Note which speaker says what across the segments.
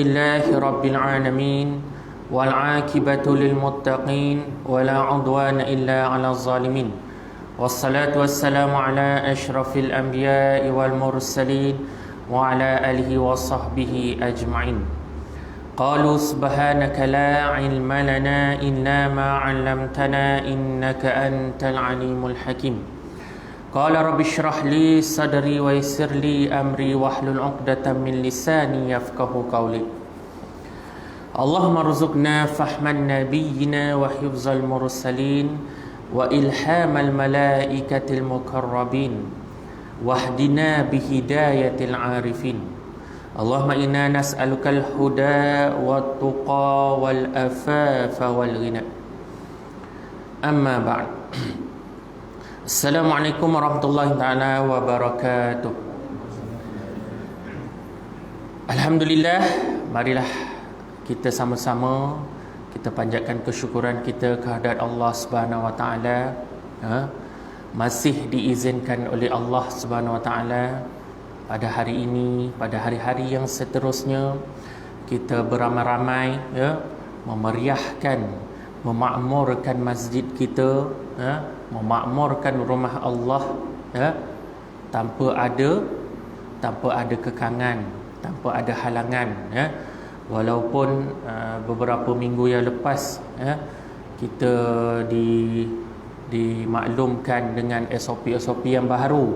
Speaker 1: لله رب العالمين والعاقبة للمتقين ولا عدوان إلا على الظالمين والصلاة والسلام على أشرف الأنبياء والمرسلين وعلى آله وصحبه أجمعين. قالوا سبحانك لا علم لنا إلا ما علمتنا إنك أنت العليم الحكيم. قال رب اشرح لي صدري ويسر لي أمري واحلل عقدة من لساني يفقه قولي. اللهم ارزقنا فهم نبينا وحفظ المرسلين وإلهام الملائكة المقربين واهدنا بهداية العارفين. اللهم إنا نسألك الهدى والتقى والعفاف والغنى. أما بعد. Assalamualaikum warahmatullahi taala wabarakatuh. Alhamdulillah, marilah kita sama-sama kita panjatkan kesyukuran kita kehadrat Allah Subhanahu wa taala. Masih diizinkan oleh Allah Subhanahu wa taala pada hari ini, pada hari-hari yang seterusnya kita beramai-ramai memeriahkan, memakmurkan masjid kita, memakmurkan rumah Allah, tanpa ada kekangan, tanpa ada halangan, walaupun beberapa minggu yang lepas kita dimaklumkan dengan SOP yang baru,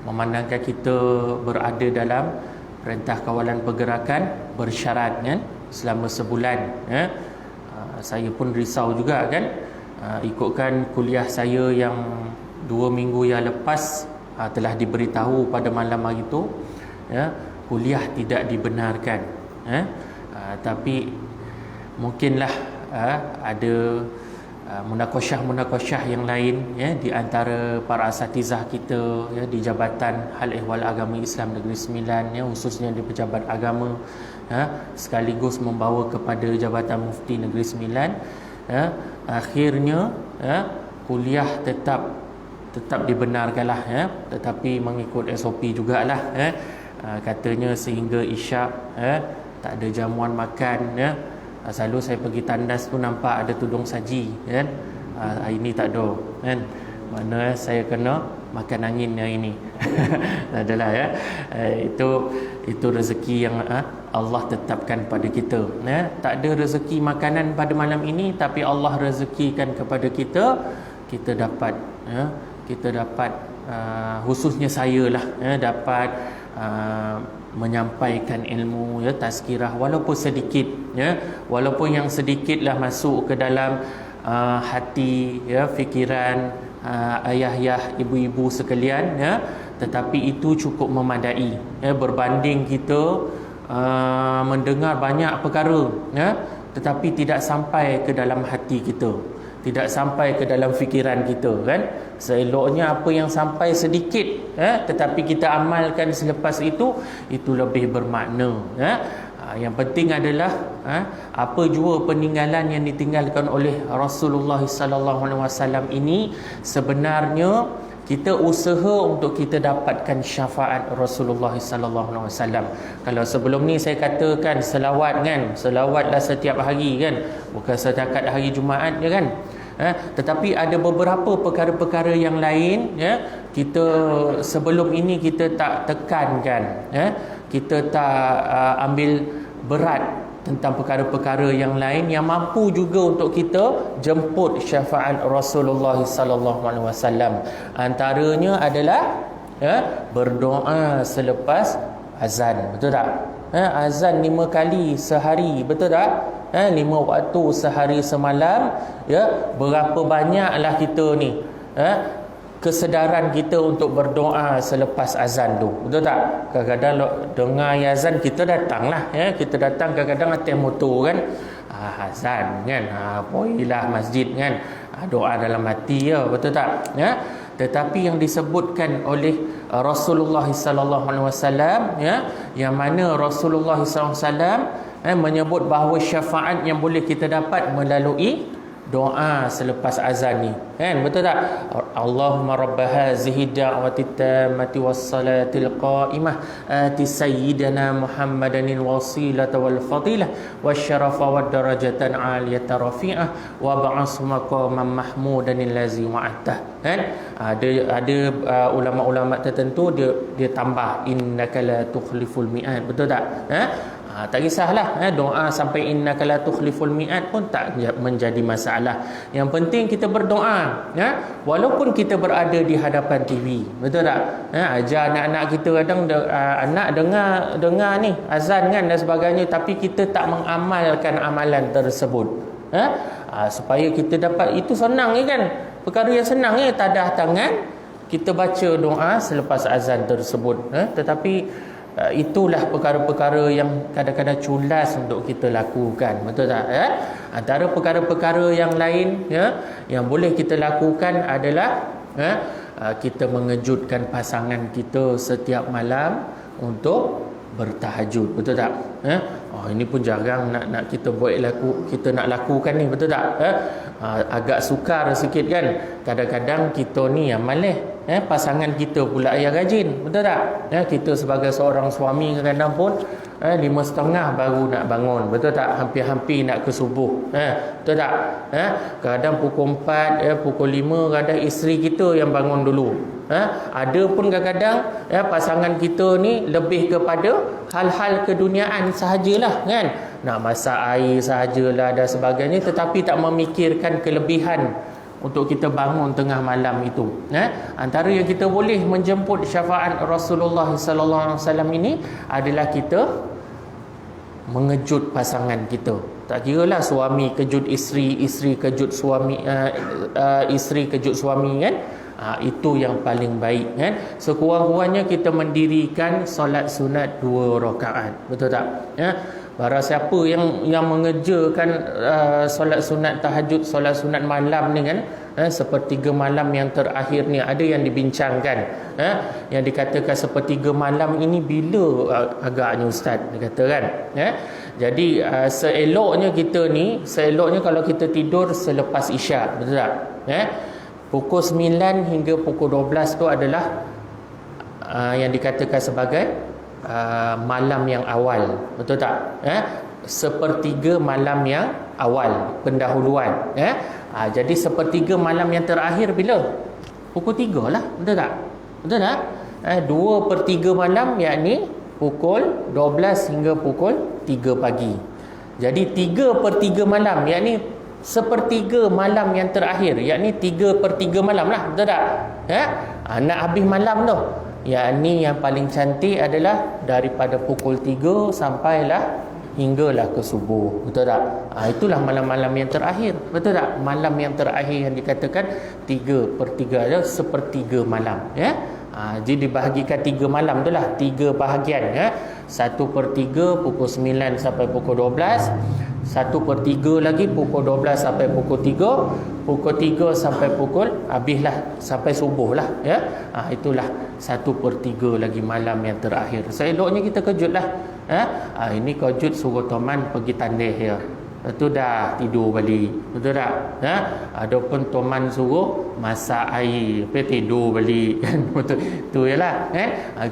Speaker 1: memandangkan kita berada dalam Perintah Kawalan Pergerakan bersyarat selama sebulan. Saya pun risau juga ikutkan kuliah saya yang 2 minggu yang lepas telah diberitahu pada malam hari itu kuliah tidak dibenarkan, tapi mungkinlah ada munakasyah yang lain di antara para asatizah kita di Jabatan Hal Ehwal Agama Islam Negeri Sembilan, khususnya di Pejabat Agama, sekaligus membawa kepada Jabatan Mufti Negeri Sembilan. Akhirnya kuliah tetap dibenarkanlah, tetapi mengikut SOP jugalah, katanya sehingga Isyak tak ada jamuan makan. Selalu saya pergi tandas tu nampak ada tudung saji, hari ni tak ada, mana saya kena makan angin hari ni. Adalah itu rezeki yang Allah tetapkan pada kita. Tak ada rezeki makanan pada malam ini, tapi Allah rezekikan kepada kita dapat khususnya saya lah, dapat menyampaikan ilmu, tazkirah, walaupun sedikit, walaupun yang sedikitlah masuk ke dalam hati, fikiran ayah-ayah, ibu-ibu sekalian, tetapi itu cukup memadai, berbanding kita mendengar banyak perkara, tetapi tidak sampai ke dalam hati kita, tidak sampai ke dalam fikiran kita, Seeloknya apa yang sampai sedikit, tetapi kita amalkan selepas itu lebih bermakna. Yang penting adalah apa jua peninggalan yang ditinggalkan oleh Rasulullah sallallahu alaihi wasallam ini, sebenarnya kita usaha untuk kita dapatkan syafaat Rasulullah sallallahu alaihi wasallam. Kalau sebelum ni saya katakan selawatlah setiap hari, bukan setakat hari Jumaat je, tetapi ada beberapa perkara-perkara yang lain, kita sebelum ini kita tak tekankan, kita tak ambil berat tentang perkara-perkara yang lain yang mampu juga untuk kita jemput syafaat Rasulullah sallallahu alaihi wasallam. Antaranya adalah berdoa selepas azan, betul tak? Azan 5 kali sehari, betul tak? 5 waktu sehari semalam, berapa banyaklah kita ni kesedaran kita untuk berdoa selepas azan tu, betul tak? Kadang-kadang dengar azan kita datanglah, kita datang kadang-kadang atas motor azan poilah masjid doa dalam hati, betul tak? Tetapi yang disebutkan oleh Rasulullah sallallahu alaihi wasallam, yang mana Rasulullah sallallahu alaihi wasallam menyebut bahawa syafaat yang boleh kita dapat melalui doa selepas azan ni, kan? Betul tak? Allahumma rabb hazihi da'wati tammati wassalatil qa'imah ati sayyidina Muhammadanil wasilata wal fadilah wasyarafa wad darajatan 'aliyata rafi'ah wa ba'as maqaman mahmudanil lazi wa'ata. Kan? Ada ulama-ulama tertentu dia tambah innaka la tukhliful mi'ad. Betul tak? Tak kisahlah, doa sampai innaka la tukhliful mi'ad pun tak menjadi masalah. Yang penting kita berdoa, walaupun kita berada di hadapan TV. Betul tak? Ajar anak-anak kita kadang anak dengar ni azan kan dan sebagainya, tapi kita tak mengamalkan amalan tersebut. Supaya kita dapat, itu senang ni kan, perkara yang senang ni, tadah tangan kita baca doa selepas azan tersebut. Tetapi itulah perkara-perkara yang kadang-kadang culas untuk kita lakukan. Betul tak? Antara perkara-perkara yang lain yang boleh kita lakukan adalah kita mengejutkan pasangan kita setiap malam untuk bertahajud. Betul tak? Ini pun jarang nak kita kita nak lakukan ni. Betul tak? Agak sukar sikit kan. Kadang-kadang kita ni yang malas, pasangan kita pula yang rajin. Betul tak? Kita sebagai seorang suami kadang-kadang pun 5:30 baru nak bangun. Betul tak? Hampir-hampir nak ke subuh. Betul tak? Kadang pukul 4, pukul 5 kadang isteri kita yang bangun dulu. Ada pun kadang-kadang pasangan kita ni lebih kepada hal-hal keduniaan sahajalah kan. Nak masak air sahajalah dan sebagainya, tetapi tak memikirkan kelebihan untuk kita bangun tengah malam itu. Antara yang kita boleh menjemput syafaat Rasulullah sallallahu alaihi wasallam ini adalah kita mengejut pasangan kita. Tak kiralah suami kejut isteri, isteri kejut suami, isteri kejut suami kan. Itu yang paling baik kan. Sekurang-kurangnya kita mendirikan solat sunat 2 rakaat. Betul tak? Barang siapa yang mengerjakan solat sunat tahajud, solat sunat malam ni kan, sepertiga malam yang terakhir ni, ada yang dibincangkan, yang dikatakan sepertiga malam ini bila agaknya ustaz, dia kata kan. Jadi seeloknya kita ni, seeloknya kalau kita tidur selepas isyak. Betul tak? Pukul 9 hingga pukul 12 tu adalah yang dikatakan sebagai malam yang awal. Betul tak? Sepertiga malam yang awal, pendahuluan. Jadi sepertiga malam yang terakhir bila? Pukul 3 lah. Betul tak? Betul tak? 2/3 malam, yakni pukul 12 hingga pukul 3 pagi. Jadi 3/3 malam, yakni sepertiga malam yang terakhir, yakni 3/3 malam lah. Betul tak? Nak habis malam tu, yakni yang paling cantik adalah daripada pukul 3 sampailah hinggalah ke subuh. Betul tak? Itulah malam-malam yang terakhir. Betul tak? Malam yang terakhir yang dikatakan 3/3 adalah sepertiga malam. Jadi dibahagikan 3 malam tu lah, 3 bahagian. 1/3 pukul 9 sampai pukul 12, 1/3 lagi pukul 12 sampai pukul 3, pukul 3 sampai pukul habislah sampai subuh lah. Itulah 1/3 lagi malam yang terakhir. Seeloknya kita kejut lah. Ini kejut suruh Toman pergi tandih ya. Itu dah tidur balik. Betul tak? Adapun Toman suruh masak air, tidur balik. Betul. Itu ialah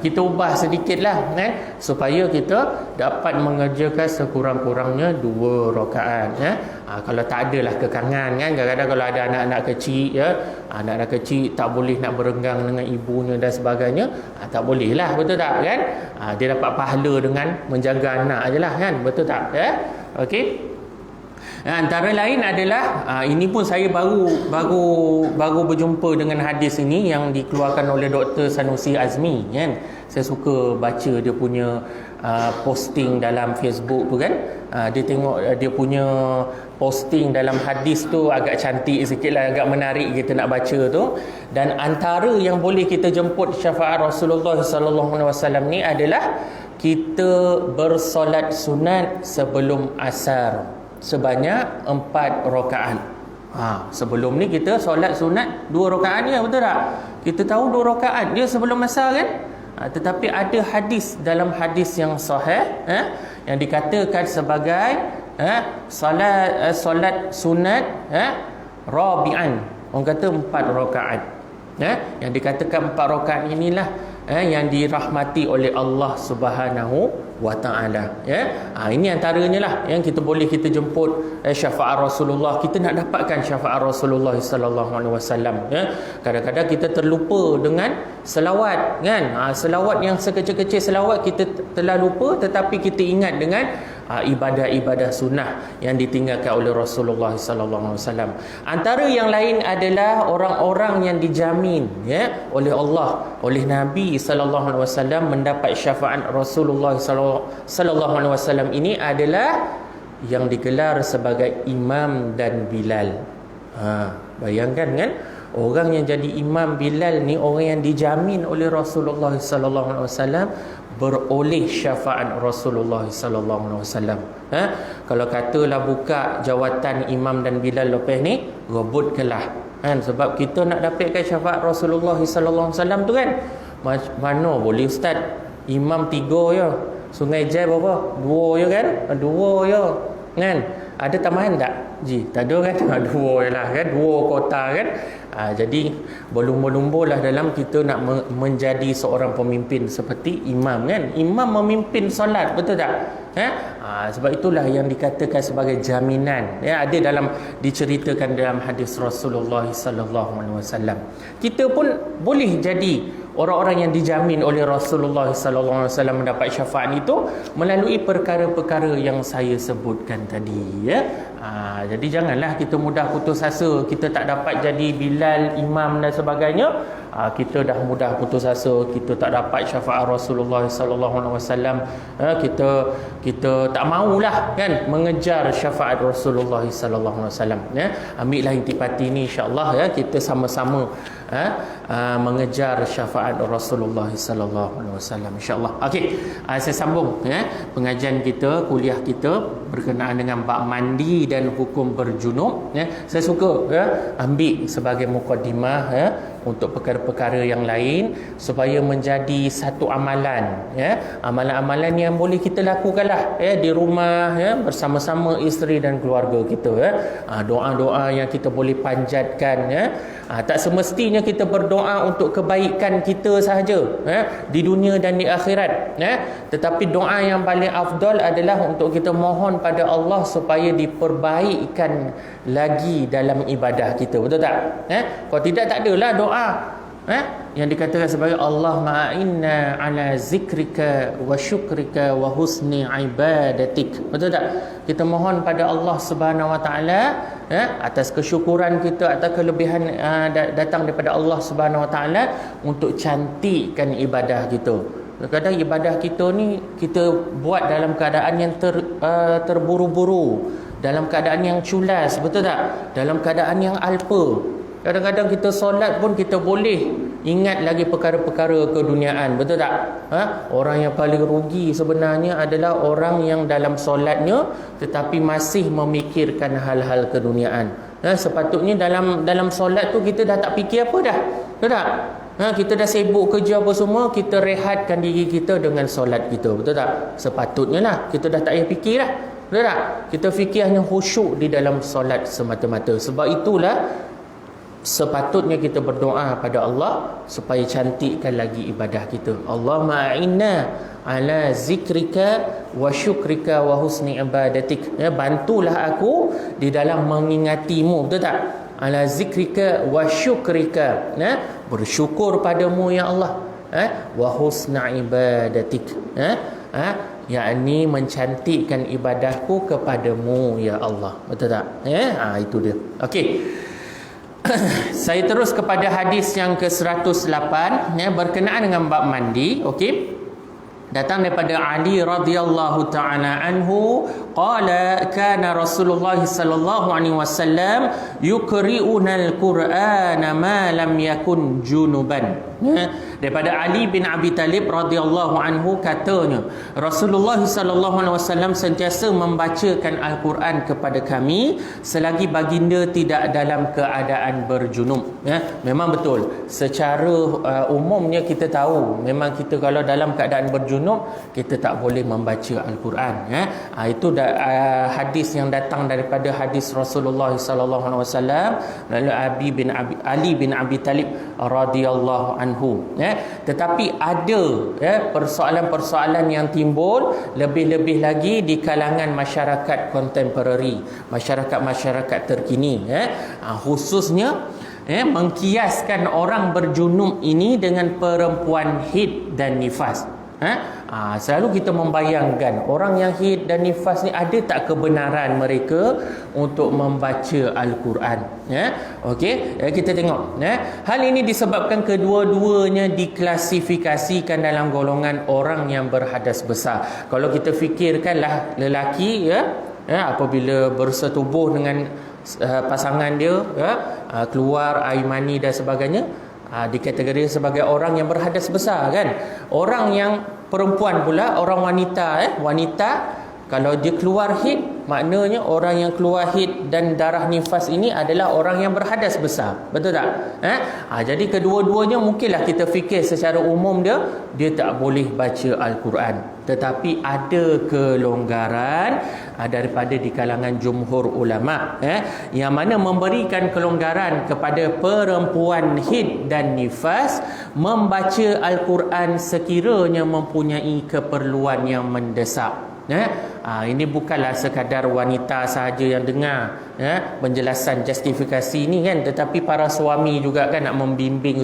Speaker 1: kita ubah sedikitlah supaya kita dapat mengerjakan sekurang-kurangnya 2 rakaat. Kalau tak adalah kekangan kan, kadang-kadang kalau ada anak-anak kecil anak-anak kecil tak boleh nak berenggang dengan ibunya dan sebagainya, tak boleh lah. Betul tak kan? Dia dapat pahala dengan menjaga anak ajalah kan. Betul tak? Okey. Antara lain adalah ini pun saya baru berjumpa dengan hadis ini yang dikeluarkan oleh Dr. Sanusi Azmi kan. Saya suka baca dia punya posting dalam Facebook tu kan. Dia tengok dia punya posting dalam hadis tu agak cantik sikit lah, agak menarik kita nak baca tu. Dan antara yang boleh kita jemput syafaat Rasulullah sallallahu alaihi wasallam ni adalah kita bersolat sunat sebelum asar sebanyak 4 rakaat. Sebelum ni kita solat sunat 2 rakaat je, betul tak? Kita tahu 2 rakaat dia sebelum asar kan? Tetapi ada hadis dalam hadis yang sahih yang dikatakan sebagai solat sunat rabi'an. Orang kata 4 rakaat. Yang dikatakan 4 rakaat inilah yang dirahmati oleh Allah Subhanahu wa taala. Ini antaranya lah yang kita boleh kita jemput syafaat Rasulullah. Kita nak dapatkan syafaat Rasulullah sallallahu alaihi wasallam. Kadang-kadang kita terlupa dengan selawat kan. Selawat yang sekecil-kecil selawat kita telah lupa, tetapi kita ingat dengan ibadah-ibadah sunnah yang ditinggalkan oleh Rasulullah sallallahu alaihi wasallam. Antara yang lain adalah orang-orang yang dijamin oleh Allah, oleh Nabi sallallahu alaihi wasallam mendapat syafaat Rasulullah sallallahu alaihi wasallam ini adalah yang digelar sebagai imam dan Bilal. Bayangkan kan, orang yang jadi imam Bilal ni orang yang dijamin oleh Rasulullah sallallahu alaihi wasallam beroleh syafaat Rasulullah sallallahu alaihi wasallam. Kalau katalah buka jawatan imam dan Bilal lepas ni, rebutkanlah kan, sebab kita nak dapatkan syafaat Rasulullah sallallahu alaihi wasallam tu kan. Mana boleh ustaz, imam 3 je, Sungai Jai berapa? 2 je kan? 2 je kan? Ada tambahan tak? Tak ada kan? 2 je lah kan? 2 kota kan? Jadi berlumba-lumba lah dalam kita nak menjadi seorang pemimpin seperti imam kan. Imam memimpin solat, betul tak? Sebab itulah yang dikatakan sebagai jaminan. Ada dalam diceritakan dalam hadis Rasulullah sallallahu alaihi wasallam. Kita pun boleh jadi orang-orang yang dijamin oleh Rasulullah sallallahu alaihi wasallam mendapat syafaat itu melalui perkara-perkara yang saya sebutkan tadi jadi janganlah kita mudah putus asa, kita tak dapat jadi Bilal, imam dan sebagainya. Kita dah mudah putus asa, kita tak dapat syafaat Rasulullah sallallahu alaihi wasallam. Kita tak maulah kan mengejar syafaat Rasulullah sallallahu alaihi wasallam. Ambillah intipati ni insya-Allah kita sama-sama mengejar syafaat Rasulullah sallallahu alaihi wasallam insya-Allah. Okey, saya sambung pengajian kita, kuliah kita berkenaan dengan bab mandi dan hukum berjunub. Saya suka ambil sebagai mukadimah untuk perkara-perkara yang lain supaya menjadi satu amalan amalan-amalan yang boleh kita lakukanlah di rumah bersama-sama isteri dan keluarga kita. Doa-doa yang kita boleh panjatkan tak semestinya kita berdoa untuk kebaikan kita sahaja di dunia dan di akhirat tetapi doa yang paling afdal adalah untuk kita mohon pada Allah supaya diperbaikkan lagi dalam ibadah kita, betul tak? Kalau tidak, tak adalah doa yang dikatakan sebagai Allahumma a'inna ala zikrika wa syukrika wa husni ibadatik, betul tak? Kita mohon pada Allah Subhanahu wa taala atas kesyukuran kita, atas kelebihan datang daripada Allah Subhanahu wa taala untuk cantikkan ibadah kita. Kadang-kadang ibadah kita ni kita buat dalam keadaan yang terburu-buru, dalam keadaan yang culas, betul tak? Dalam keadaan yang alpa. Kadang-kadang kita solat pun kita boleh ingat lagi perkara-perkara keduniaan, betul tak? Orang yang paling rugi sebenarnya adalah orang yang dalam solatnya tetapi masih memikirkan hal-hal keduniaan. Sepatutnya dalam solat tu kita dah tak fikir apa dah, betul tak? Kita dah sibuk kerja apa semua, kita rehatkan diri kita dengan solat kita, betul tak? Sepatutnya lah kita dah tak payah fikir lah, betul tak? Kita fikir hanya khusyuk di dalam solat semata-mata. Sebab itulah sepatutnya kita berdoa pada Allah supaya cantikkan lagi ibadah kita. Allahumma a'inna ala zikrika wa syukrika wa husni ibadatik. Bantulah aku di dalam mengingatimu, betul tak? Ala zikrika wa syukrika, bersyukur padamu ya Allah, wa husna ibadatik, yakni mencantikkan ibadahku kepadamu ya Allah, betul tak? Itu dia. Okey. Saya terus kepada hadis yang ke-108 berkenaan dengan bab mandi. Okey, datang daripada Ali radhiyallahu taala anhu, qala kana Rasulullah sallallahu alaihi wasallam yuqri'una al-Qur'ana ma lam yakun junuban. Daripada Ali bin Abi Talib radhiyallahu anhu katanya, Rasulullah sallallahu alaihi wasallam sentiasa membacakan al-Quran kepada kami selagi baginda tidak dalam keadaan berjunub. Memang betul, secara umumnya kita tahu memang kita kalau dalam keadaan berjunub junub, kita tak boleh membaca Al-Quran. Itu hadis yang datang daripada hadis Rasulullah sallallahu alaihi wasallam melalui Ali bin Abi Talib radhiyallahu anhu. Tetapi ada persoalan-persoalan yang timbul lebih-lebih lagi di kalangan masyarakat kontemporari, masyarakat terkini, khususnya mengkiaskan orang berjunub ini dengan perempuan haid dan nifas. Selalu kita membayangkan orang yang haid dan nifas ni, ada tak kebenaran mereka untuk membaca Al-Quran? Okey, kita tengok. Hal ini disebabkan kedua-duanya diklasifikasikan dalam golongan orang yang berhadas besar. Kalau kita fikirkanlah lelaki apabila bersetubuh dengan pasangan dia, keluar air mani dan sebagainya, dikategorikan sebagai orang yang berhadas besar, kan? Orang yang perempuan pula, orang wanita, wanita kalau dia keluar haid, maknanya orang yang keluar haid dan darah nifas ini adalah orang yang berhadas besar. Betul tak? Jadi kedua-duanya mungkinlah kita fikir secara umum dia tak boleh baca Al-Quran. Tetapi ada kelonggaran daripada di kalangan jumhur ulama, yang mana memberikan kelonggaran kepada perempuan haid dan nifas membaca Al-Quran sekiranya mempunyai keperluan yang mendesak. Ini bukanlah sekadar wanita sahaja yang dengar penjelasan justifikasi ini, kan, tetapi para suami juga kan nak membimbing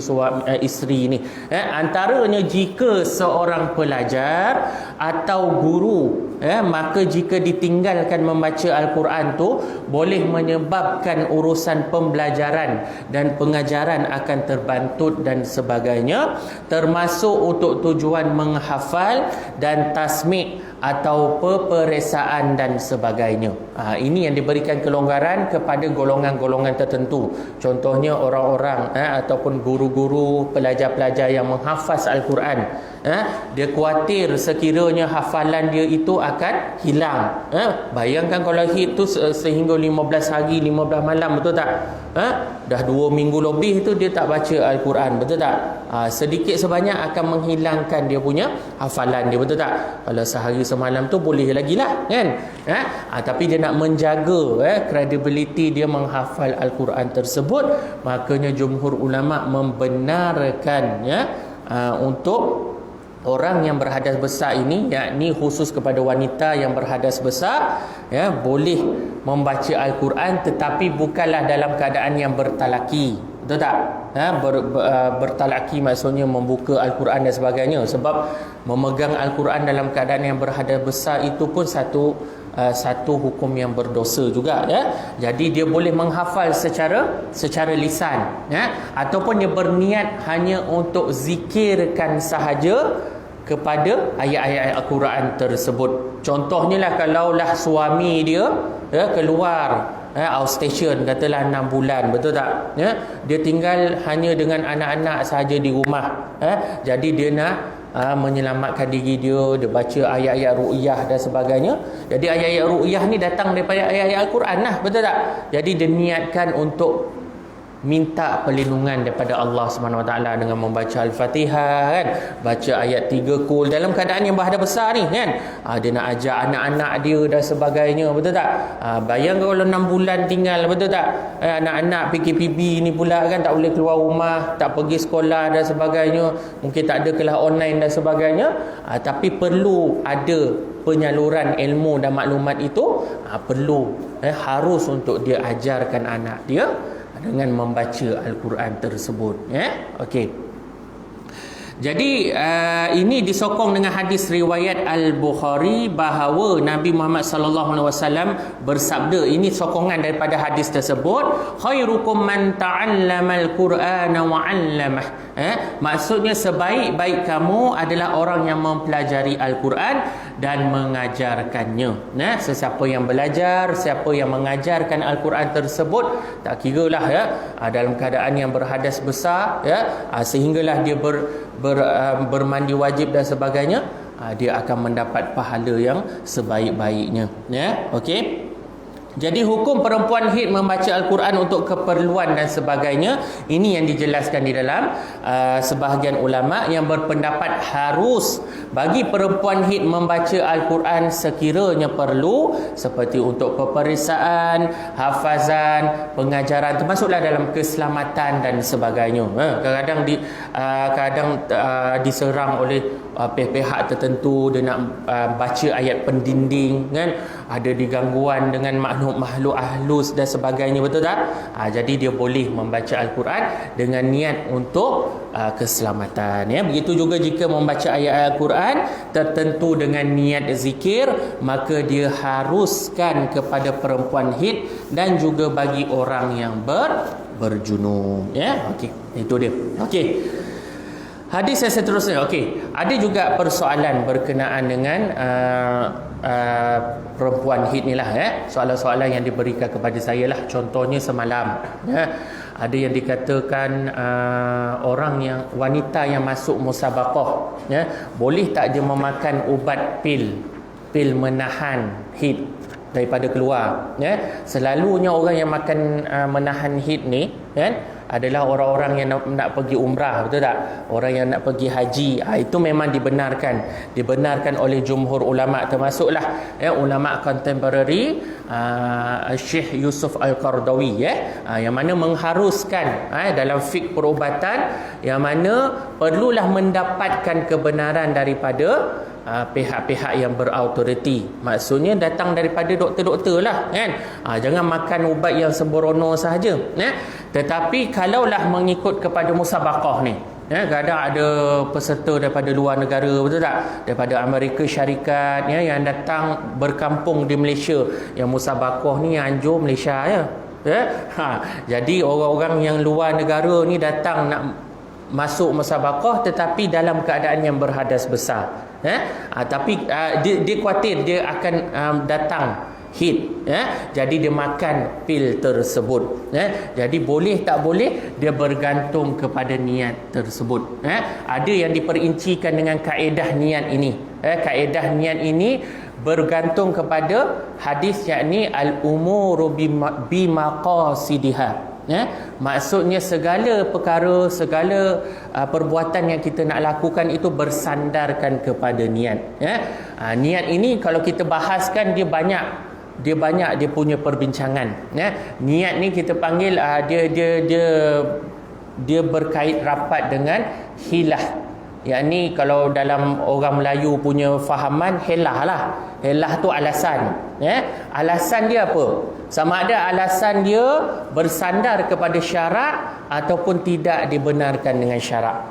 Speaker 1: isteri ni. Antaranya jika seorang pelajar atau guru, maka jika ditinggalkan membaca Al-Quran tu boleh menyebabkan urusan pembelajaran dan pengajaran akan terbantut dan sebagainya, termasuk untuk tujuan menghafal dan tasmik atau peperiksaan dan sebagainya. Ini yang diberikan kelonggaran kepada golongan-golongan tertentu. Contohnya orang-orang ataupun guru-guru, pelajar-pelajar yang menghafaz Al-Quran. Dia khawatir sekiranya hafalan dia itu akan hilang. Bayangkan kalau hit tu sehingga 15 hari 15 malam, betul tak? Dah 2 minggu lebih tu dia tak baca Al-Quran, betul tak? Sedikit sebanyak akan menghilangkan dia punya hafalan dia, betul tak? Kalau sehari semalam tu boleh lagi lah, kan? Tapi dia nak menjaga credibility dia menghafal Al-Quran tersebut, makanya jumhur ulama membenarkan untuk orang yang berhadas besar ini, yakni khusus kepada wanita yang berhadas besar, boleh membaca Al-Quran, tetapi bukanlah dalam keadaan yang bertalaki. Betul tak? Bertalaki maksudnya membuka Al-Quran dan sebagainya. Sebab memegang Al-Quran dalam keadaan yang berhadas besar itu pun satu hukum yang berdosa juga, Jadi dia boleh menghafal secara lisan, ataupun dia berniat hanya untuk zikirkan sahaja kepada ayat-ayat Al-Quran tersebut. Contohnya lah, kalaulah suami dia keluar outstation, katalah 6 bulan, betul tak? Dia tinggal hanya dengan anak-anak sahaja di rumah, jadi dia nak menyelamatkan diri dia baca ayat-ayat ru'yah dan sebagainya. Jadi ayat-ayat ru'yah ni datang daripada ayat-ayat Al-Quran lah, betul tak? Jadi dia niatkan untuk minta perlindungan daripada Allah SWT dengan membaca Al-Fatihah, kan, baca ayat 3 kul dalam keadaan yang berhadas besar ni, kan. Dia nak ajak anak-anak dia dan sebagainya, betul tak? Bayangkan kalau 6 bulan tinggal, betul tak? Anak-anak PKPB ni pula, kan, tak boleh keluar rumah, tak pergi sekolah dan sebagainya, mungkin tak ada kelas online dan sebagainya, tapi perlu ada penyaluran ilmu dan maklumat itu, perlu harus untuk dia ajarkan anak dia dengan membaca Al-Quran tersebut, Okey. Jadi ini disokong dengan hadis riwayat Al-Bukhari bahawa Nabi Muhammad sallallahu alaihi wasallam bersabda, ini sokongan daripada hadis tersebut, khairukum man ta'allamal Qur'ana wa 'allamah. Maksudnya sebaik-baik kamu adalah orang yang mempelajari Al-Quran dan mengajarkannya. Sesiapa yang belajar, siapa yang mengajarkan Al-Quran tersebut, tak kiralah dalam keadaan yang berhadas besar, sehinggalah dia bermandi wajib dan sebagainya, dia akan mendapat pahala yang sebaik-baiknya, Okey. Jadi hukum perempuan haid membaca Al-Quran untuk keperluan dan sebagainya, ini yang dijelaskan di dalam sebahagian ulama yang berpendapat harus bagi perempuan haid membaca Al-Quran sekiranya perlu, seperti untuk peperiksaan, hafazan, pengajaran, termasuklah dalam keselamatan dan sebagainya. Kadang-kadang diserang oleh pihak-pihak tertentu, dia nak baca ayat pendinding kan, ada digangguan dengan makhluk halus dan sebagainya, betul tak? Jadi dia boleh membaca Al-Quran dengan niat untuk keselamatan, ya. Begitu juga jika membaca ayat Al-Quran tertentu dengan niat zikir, maka dia haruskan kepada perempuan haid dan juga bagi orang yang berjunub, ya. Okey, itu dia. Okey. Hadis yang seterusnya. Okey, ada juga persoalan berkenaan dengan perempuan haid ni lah, ya. Soalan-soalan yang diberikan kepada saya lah. Contohnya semalam, ya, ada yang dikatakan wanita yang masuk musabaqah, ya, boleh tak dia memakan ubat pil menahan haid daripada keluar, ya. Selalunya orang yang makan menahan haid ni kan adalah orang-orang yang nak pergi umrah, betul tak? Orang yang nak pergi haji. Itu memang dibenarkan oleh jumhur ulama, termasuklah ulama contemporary Syekh Yusuf Al-Qardawi, yang mana mengharuskan dalam fiqh perubatan, yang mana perlulah mendapatkan kebenaran daripada pihak-pihak yang berautoriti. Maksudnya datang daripada doktor-doktor lah kan. Jangan makan ubat yang sembrono sahaja, tetapi kalaulah mengikut kepada musabaqah ni, kadang ada peserta daripada luar negara, betul tak? Daripada Amerika Syarikat, yang datang berkampung di Malaysia. Yang musabaqah ni yang anjur Malaysia, ya. Jadi orang-orang yang luar negara ni datang nak masuk musabaqah, tetapi dalam keadaan yang berhadas besar, tapi dia khawatir dia akan datang haid, jadi dia makan pil tersebut, jadi boleh tak boleh, dia bergantung kepada niat tersebut. Ada yang diperincikan dengan kaedah niat ini. Kaedah niat ini bergantung kepada hadis, yakni al-umuru bimaqasidiha. Maksudnya segala perkara, segala perbuatan yang kita nak lakukan itu bersandarkan kepada niat. Niat ini kalau kita bahaskan, dia banyak dia punya perbincangan. Niat ni kita panggil dia berkait rapat dengan hilah. Yakni kalau dalam orang Melayu punya fahaman, helah lah. Helah tu alasan. Alasan dia apa? Sama ada alasan dia bersandar kepada syarak ataupun tidak dibenarkan dengan syarak.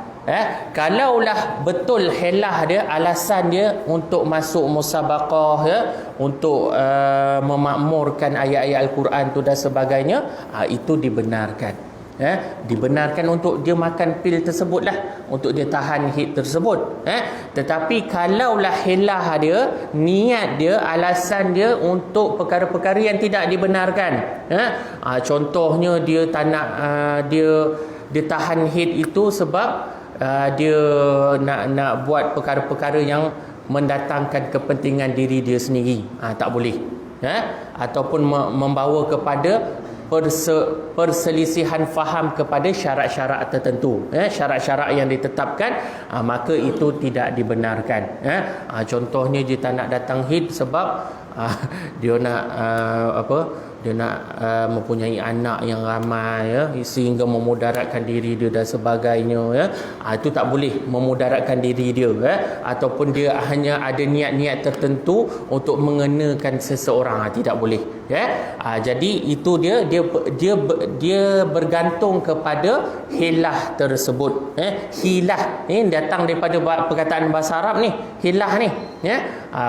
Speaker 1: Kalaulah betul helah dia, alasan dia untuk masuk musabaqah, untuk memakmurkan ayat-ayat Al-Quran tu dan sebagainya, itu dibenarkan. Dibenarkan untuk dia makan pil tersebut lah, untuk dia tahan haid tersebut. Tetapi kalaulah helah dia, niat dia, alasan dia untuk perkara-perkara yang tidak dibenarkan, contohnya dia tak nak dia tahan haid itu sebab dia nak buat perkara-perkara yang mendatangkan kepentingan diri dia sendiri, tak boleh. Ataupun membawa kepada perselisihan faham kepada syarat-syarat tertentu, syarat-syarat yang ditetapkan, maka itu tidak dibenarkan. Contohnya dia tak nak datang haid sebab dia nak dia nak mempunyai anak yang ramai, sehingga memudaratkan diri dia dan sebagainya, itu tak boleh memudaratkan diri dia, ataupun dia hanya ada niat-niat tertentu untuk mengenakan seseorang, tidak boleh. Jadi itu dia bergantung kepada hilah tersebut. Hilah ni datang daripada perkataan bahasa Arab ni, hilah ni,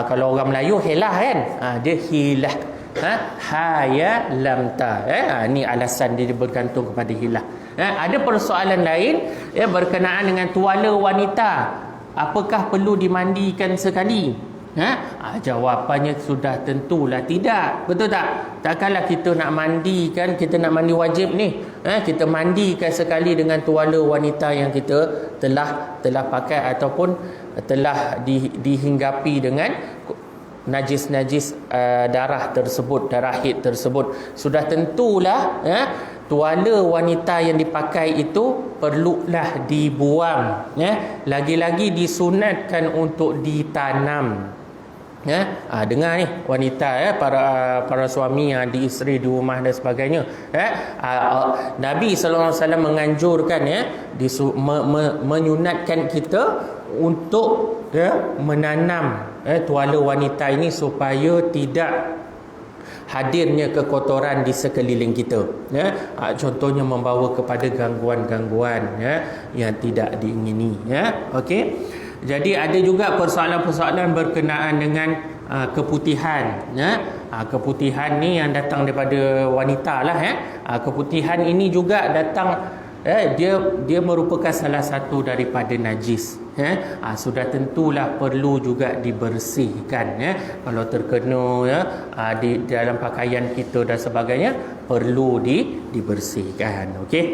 Speaker 1: kalau orang Melayu hilah kan, dia hilah. Haya lamta, ni alasan dia bergantung kepada hilah. Ada persoalan lain, berkenaan dengan tuala wanita, apakah perlu dimandikan sekali? Jawapannya sudah tentulah tidak, betul tak? Takkanlah kita nak mandikan, kita nak mandi wajib ni, kita mandikan sekali dengan tuala wanita yang kita telah pakai ataupun telah dihinggapi dengan najis-najis darah tersebut, darah haid tersebut, sudah tentulah tuala wanita yang dipakai itu perlulah dibuang, lagi-lagi disunatkan untuk ditanam. Dengar ni wanita, para suami yang ada isteri di rumah dan sebagainya, Nabi sallallahu alaihi wasallam menganjurkan, menyunatkan kita untuk menanam tuala wanita ini supaya tidak hadirnya kekotoran di sekeliling kita, contohnya membawa kepada gangguan-gangguan yang tidak diingini, okey. Jadi ada juga persoalan-persoalan berkenaan dengan keputihan, keputihan ni yang datang daripada wanita lah, keputihan ini juga datang, dia merupakan salah satu daripada najis, sudah tentulah perlu juga dibersihkan, kalau terkena di dalam pakaian kita dan sebagainya, perlu dibersihkan. Okey.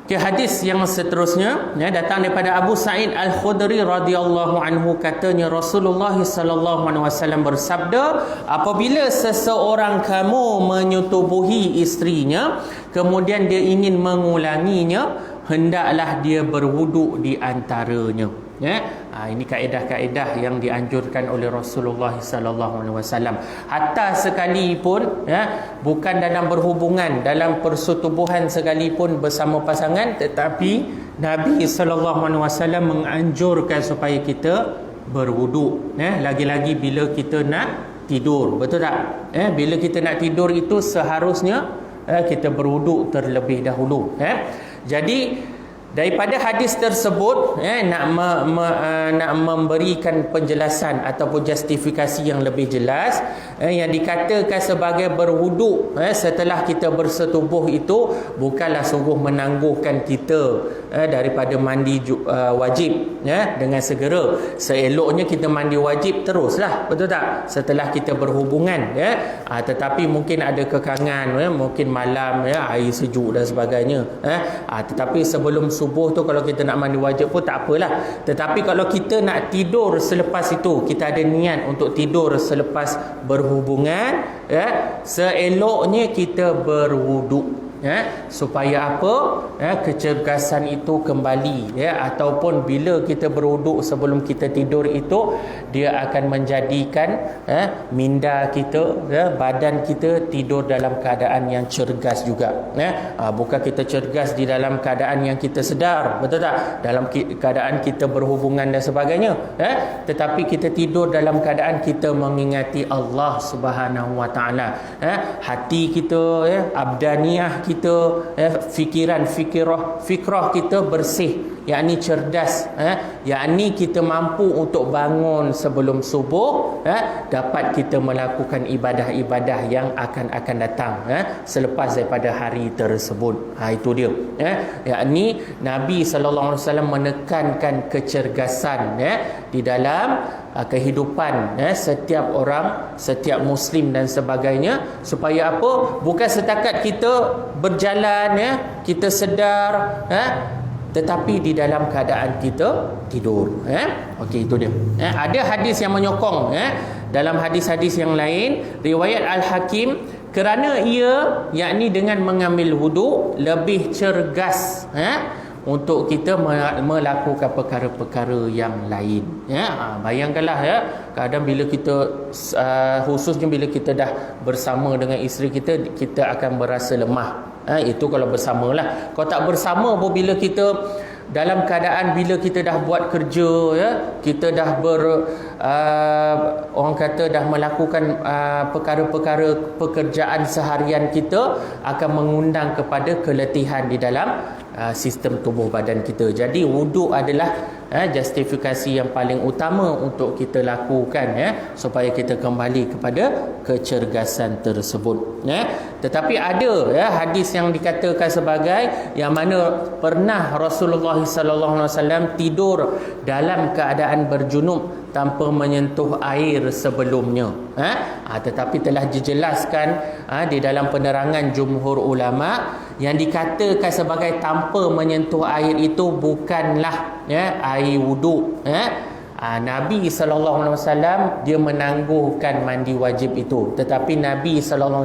Speaker 1: Hadis yang seterusnya datang daripada Abu Sa'id Al-Khudri radhiyallahu anhu, katanya Rasulullah sallallahu alaihi wasallam bersabda, apabila seseorang kamu menyetubuhi isterinya kemudian dia ingin mengulanginya, hendaklah dia berwuduk di antaranya. Ini kaedah-kaedah yang dianjurkan oleh Rasulullah sallallahu alaihi wasallam. Hatta sekalipun bukan dalam berhubungan, dalam persetubuhan sekalipun bersama pasangan, tetapi Nabi sallallahu alaihi wasallam menganjurkan supaya kita berwuduk, lagi-lagi bila kita nak tidur. Betul tak? Bila kita nak tidur itu seharusnya kita berwuduk terlebih dahulu. Jadi daripada hadis tersebut, nak memberikan penjelasan ataupun justifikasi yang lebih jelas, yang dikatakan sebagai berwuduk setelah kita bersetubuh itu bukanlah sungguh menangguhkan kita daripada mandi wajib dengan segera. Seeloknya kita mandi wajib teruslah, betul tak, setelah kita berhubungan, tetapi mungkin ada kekangan, mungkin malam air sejuk dan sebagainya, tetapi sebelum subuh tu kalau kita nak mandi wajib pun tak apalah. Tetapi kalau kita nak tidur selepas itu, kita ada niat untuk tidur selepas berhubungan, seeloknya kita berwuduk, supaya apa? Kecergasan itu kembali, ataupun bila kita berwuduk sebelum kita tidur itu, dia akan menjadikan minda kita, badan kita tidur dalam keadaan yang cergas juga, bukan kita cergas di dalam keadaan yang kita sedar, betul tak, dalam keadaan kita berhubungan dan sebagainya, tetapi kita tidur dalam keadaan kita mengingati Allah Subhanahu Wa Taala, hati kita, abdaniah kita, fikrah kita bersih, yakni cerdas, yakni kita mampu untuk bangun sebelum subuh, dapat kita melakukan ibadah-ibadah yang akan datang selepas daripada hari tersebut. Itu dia, yakni Nabi sallallahu alaihi wasallam menekankan kecergasan di dalam kehidupan setiap orang, setiap muslim dan sebagainya, supaya apa? Bukan setakat kita berjalan, kita sedar, tetapi di dalam keadaan kita tidur. Okey, itu dia. Ada hadis yang menyokong, dalam hadis-hadis yang lain riwayat Al-Hakim, kerana ia, yakni dengan mengambil wuduk, lebih cergas untuk kita melakukan perkara-perkara yang lain. Bayangkanlah, kadang bila kita khususnya bila kita dah bersama dengan isteri kita, kita akan berasa lemah. Itu kalau bersamalah. Kalau tak bersama pun, bila kita dalam keadaan bila kita dah buat kerja, kita dah orang kata dah melakukan perkara-perkara pekerjaan seharian kita, akan mengundang kepada keletihan di dalam sistem tubuh badan kita. Jadi wuduk adalah justifikasi yang paling utama untuk kita lakukan, supaya kita kembali kepada kecergasan tersebut. Tetapi ada hadis yang dikatakan sebagai yang mana pernah Rasulullah sallallahu alaihi wasallam tidur dalam keadaan berjunub tanpa menyentuh air sebelumnya, tetapi telah dijelaskan di dalam penerangan jumhur ulama, yang dikatakan sebagai tanpa menyentuh air itu bukanlah air wuduk, Nabi SAW dia menangguhkan mandi wajib itu, tetapi Nabi SAW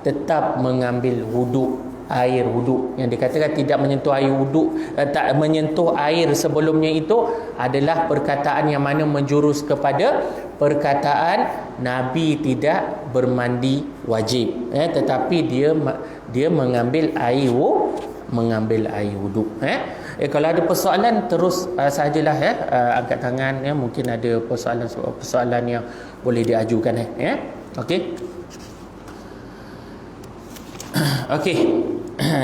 Speaker 1: tetap mengambil wuduk, air wuduk. Yang dikatakan tidak menyentuh air wuduk, tak menyentuh air sebelumnya itu adalah perkataan yang mana menjurus kepada perkataan Nabi tidak bermandi wajib, tetapi dia mengambil air wuduk. Kalau ada persoalan terus sajalah angkat tangan, mungkin ada persoalan yang boleh diajukan. Okey. Okey.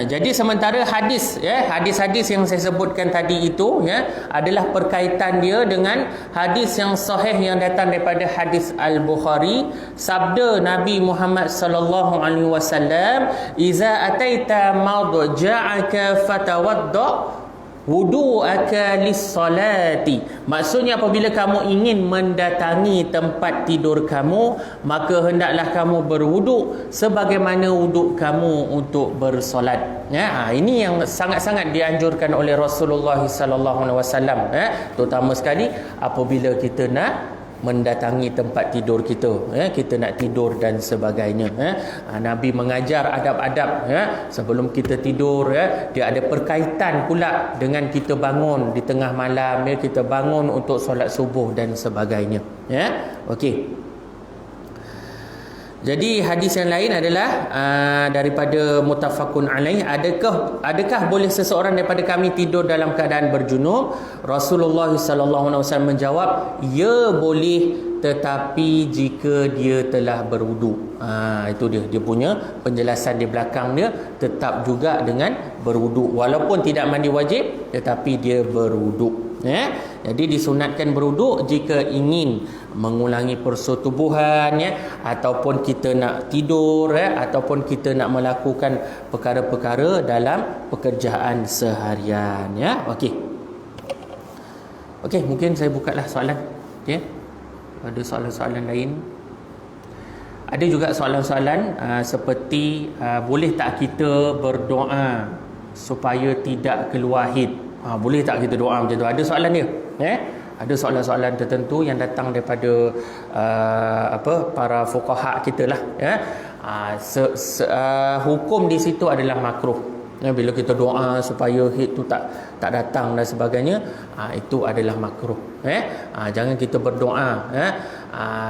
Speaker 1: Jadi sementara hadis-hadis yang saya sebutkan tadi itu adalah perkaitan dia dengan hadis yang sahih yang datang daripada hadis Al-Bukhari. Sabda Nabi Muhammad sallallahu alaihi wasallam, "Iza ataita mawdja'aka fatawadda wudu'aka lis-salati." Maksudnya apabila kamu ingin mendatangi tempat tidur kamu, maka hendaklah kamu berwuduk sebagaimana wuduk kamu untuk bersolat. Ini yang sangat-sangat dianjurkan oleh Rasulullah sallallahu alaihi wasallam, terutama sekali apabila kita nak mendatangi tempat tidur kita, kita nak tidur dan sebagainya. Nabi mengajar adab-adab sebelum kita tidur. Dia ada perkaitan pula dengan kita bangun di tengah malam, kita bangun untuk solat subuh dan sebagainya. Okey. Jadi hadis yang lain adalah daripada muttafaqun alaih, adakah boleh seseorang daripada kami tidur dalam keadaan berjunub? Rasulullah sallallahu alaihi wasallam menjawab, ya boleh, tetapi jika dia telah berwuduk. Itu dia punya penjelasan di belakang dia, tetap juga dengan berwuduk walaupun tidak mandi wajib, tetapi dia berwuduk. Jadi disunatkan berwuduk jika ingin mengulangi persetubuhan, ataupun kita nak tidur, ataupun kita nak melakukan perkara-perkara dalam pekerjaan seharian. Okey, mungkin saya bukalah soalan. Ada soalan-soalan lain. Ada juga soalan-soalan seperti boleh tak kita berdoa supaya tidak keluar haid? Boleh tak kita doa macam tu? Ada soalan dia. Ada soalan-soalan tertentu yang datang daripada para fuqaha kita lah. Hukum di situ adalah makruh. Bila kita doa supaya haid tu tak datang dan sebagainya, itu adalah makruh. Jangan kita berdoa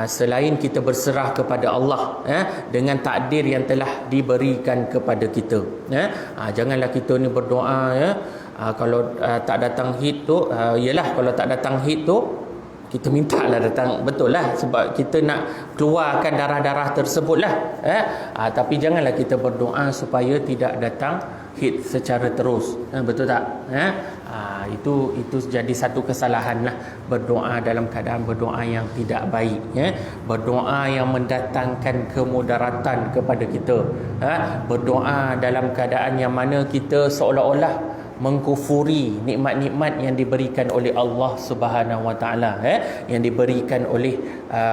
Speaker 1: selain kita berserah kepada Allah dengan takdir yang telah diberikan kepada kita. Janganlah kita ni berdoa kalau tak datang haid tu, kalau tak datang haid tu kita minta lah datang, betul lah, sebab kita nak keluarkan darah-darah tersebut lah. Tapi janganlah kita berdoa supaya tidak datang haid secara terus. Betul tak? Itu jadi satu kesalahan lah, berdoa dalam keadaan berdoa yang tidak baik, berdoa yang mendatangkan kemudaratan kepada kita, berdoa dalam keadaan yang mana kita seolah-olah mengkufuri nikmat-nikmat yang diberikan oleh Allah Subhanahu Wa Taala, yang diberikan oleh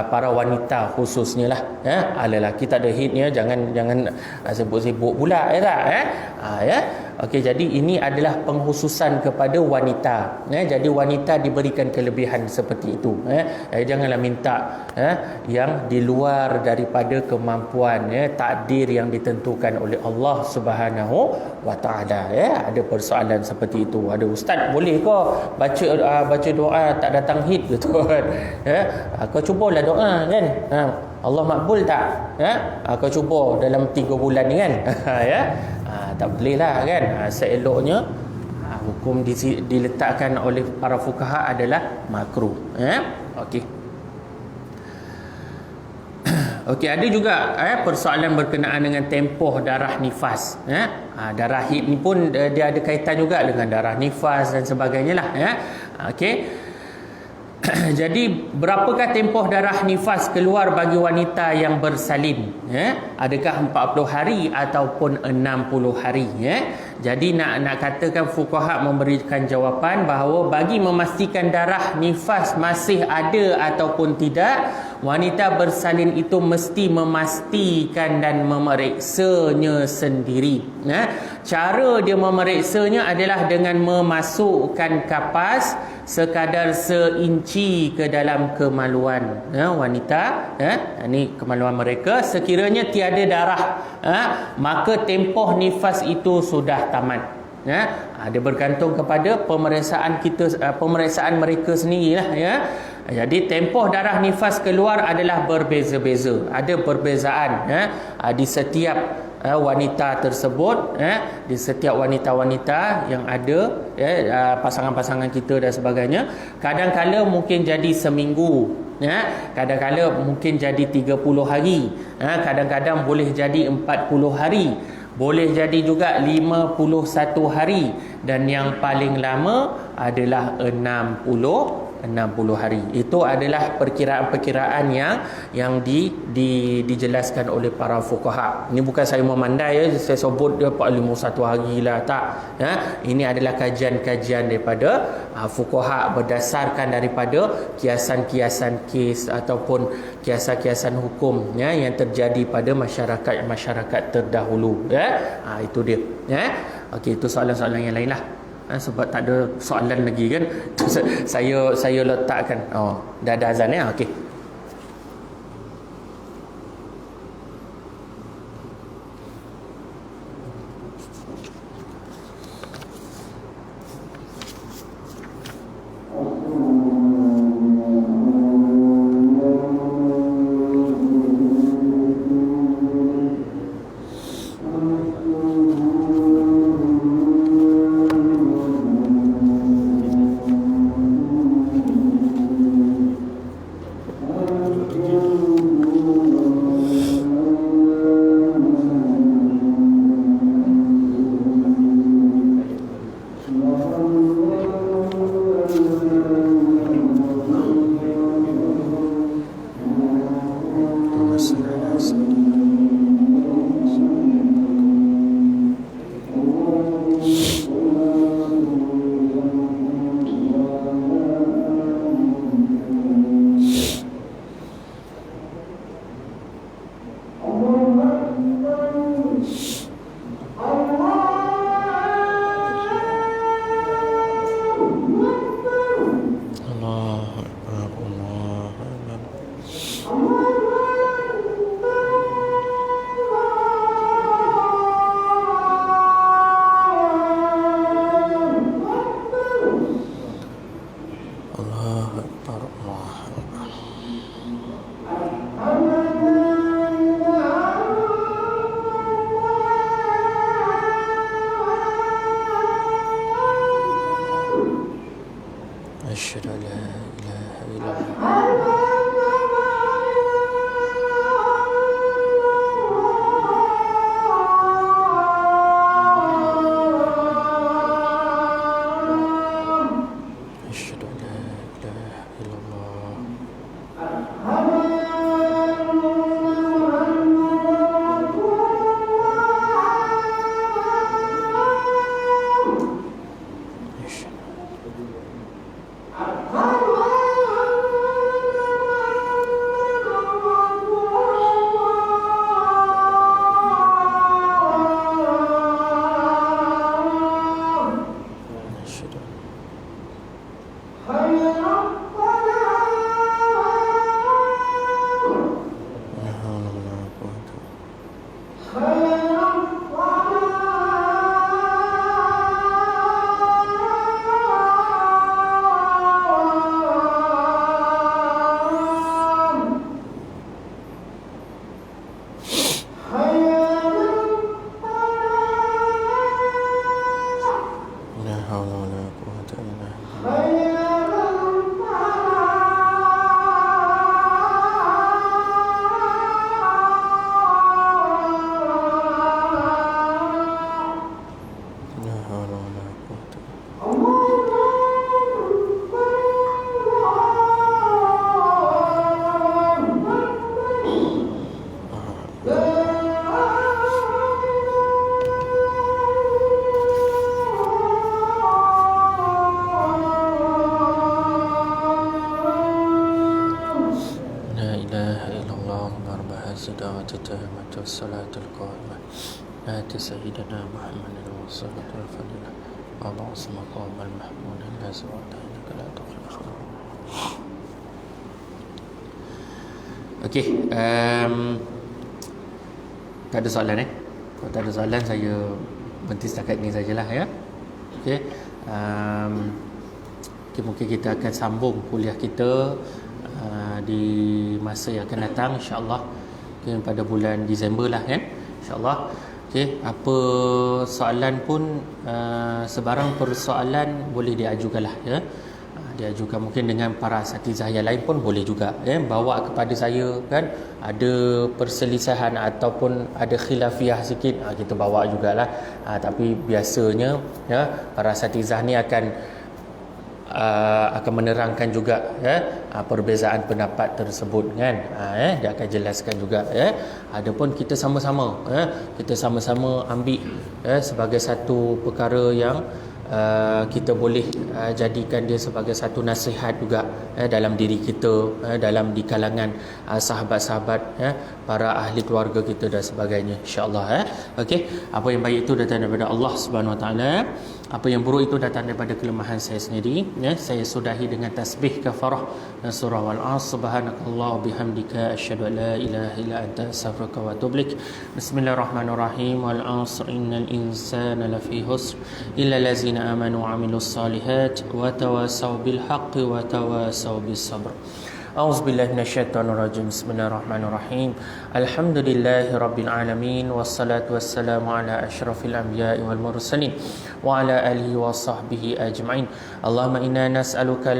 Speaker 1: para wanita khususnya lah. Lelaki tak ada haidnya, jangan sibuk-sibuk pula, Okey, jadi ini adalah pengkhususan kepada wanita. Jadi wanita diberikan kelebihan seperti itu. Janganlah minta yang di luar daripada kemampuan, takdir yang ditentukan oleh Allah Subhanahu Wa Taala. Ada persoalan seperti itu. Ada ustaz, boleh ke baca doa tak datang haid gitu kan? Kau cubalah doa kan. Allah makbul tak? Kau cuba dalam 3 bulan ni kan. Tak boleh lah kan. Seeloknya hukum diletakkan oleh para fuqaha adalah makruh. Okey. Okey, ada juga persoalan berkenaan dengan tempoh darah nifas. Darah haid ni pun dia ada kaitan juga dengan darah nifas dan sebagainya lah. Okey. Jadi berapakah tempoh darah nifas keluar bagi wanita yang bersalin? Adakah 40 hari ataupun 60 hari? Jadi nak katakan fuqaha memberikan jawapan bahawa bagi memastikan darah nifas masih ada ataupun tidak, wanita bersalin itu mesti memastikan dan memeriksanya sendiri. Cara dia memeriksanya adalah dengan memasukkan kapas sekadar seinci ke dalam kemaluan wanita, ini kemaluan mereka, sekiranya tiada darah, maka tempoh nifas itu sudah tamat. Dia bergantung kepada pemeriksaan mereka sendirilah, Jadi tempoh darah nifas keluar adalah berbeza-beza, ada perbezaan di setiap wanita tersebut, di setiap wanita-wanita yang ada, pasangan-pasangan kita dan sebagainya. Kadang-kala mungkin jadi seminggu, kadang-kala mungkin jadi 30 hari, kadang-kadang boleh jadi 40 hari, boleh jadi juga 51 hari, dan yang paling lama adalah 60 hari. Itu adalah perkiraan-perkiraan yang dijelaskan oleh para fuqaha. Ini bukan saya memandai, saya sebut dia 41 hari lah, tak. Ini adalah kajian-kajian daripada fuqaha berdasarkan daripada kiasan-kiasan kes ataupun kiasan-kiasan hukum yang terjadi pada masyarakat terdahulu. Itu dia. Okey, itu soalan-soalan yang lain lah. Sebab tak ada soalan lagi kan, saya letakkan. Dah ada azan okey. أشهد أن لا إله إلا الله. أشهد أن لا إله إلا الله. والصلاة القائمة آت سيدنا محمد والصلاة والفضيلة اللهم صل مقام المحمود الذي وعدت إنك لا Okey, tak ada soalan Kalau tak ada soalan saya berhenti setakat ni sajalah ya. Okey. Mungkin kita akan sambung kuliah kita di masa yang akan datang insya-Allah. Okay, pada bulan Disember lah kan. Insya-Allah. Okey, apa soalan pun sebarang persoalan boleh diajukanlah ya. Diajukan mungkin dengan para asatizah yang lain pun boleh juga bawa kepada saya kan, ada perselisihan ataupun ada khilafiyah sikit kita bawa jugalah. Tapi biasanya ya para asatizah ni akan menerangkan juga perbezaan pendapat tersebut kan. Dia akan jelaskan juga adapun kita sama-sama ambil sebagai satu perkara yang kita boleh jadikan dia sebagai satu nasihat juga dalam diri kita, dalam di kalangan sahabat-sahabat para ahli keluarga kita dan sebagainya insya-Allah. Okey, apa yang baik itu datang daripada Allah Subhanahu Wa Taala, apa yang buruk itu datang daripada kelemahan saya sendiri. Saya sudahi dengan tasbih kafarah dan surah Wal-'Asr. Subhanakallah bihamdika asyhadu an la ilaha illa anta astaghfiruka wa atubu ilaik. Bismillahirrahmanirrahim. Wal-'Asr innal insana lafi khusr illa allazina amanu wa 'amilus solihat wa tawasaw bil haqqi wa tawasaw bis sabr. A'udzubillahi minasyaitonirrajim. Bismillahirrahmanirrahim. Alhamdulillahi rabbil alamin wassalatu wassalamu ala asyrafil anbiya'i wal mursalin wa ala alihi wa sahbihi ajma'in. Allahumma inna nas'aluka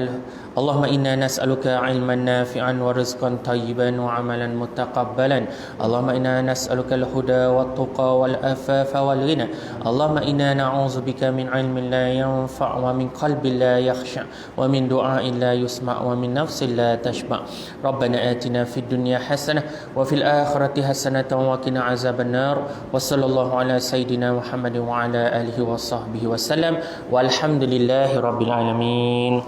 Speaker 1: 'ilman nafi'an wa rizqan thayyiban wa 'amalan mutaqabbalan. Allahumma inna nas'aluka al-huda wat tuqa wal afafa wal ghina. Allahumma inna na'udzubika min 'ilmin la yanfa' wa min qalbin la yakhsha wa min du'a'in la yusma' wa min nafsin la tashba'. Rabbana atina fid dunya hasanah wa fil akhirati hasanatan wa qina azaban nar. Wa sallallahu ala sayidina Muhammadin wa ala alihi wa sahbihi wasallam. Walhamdulillahi rabbil alamin.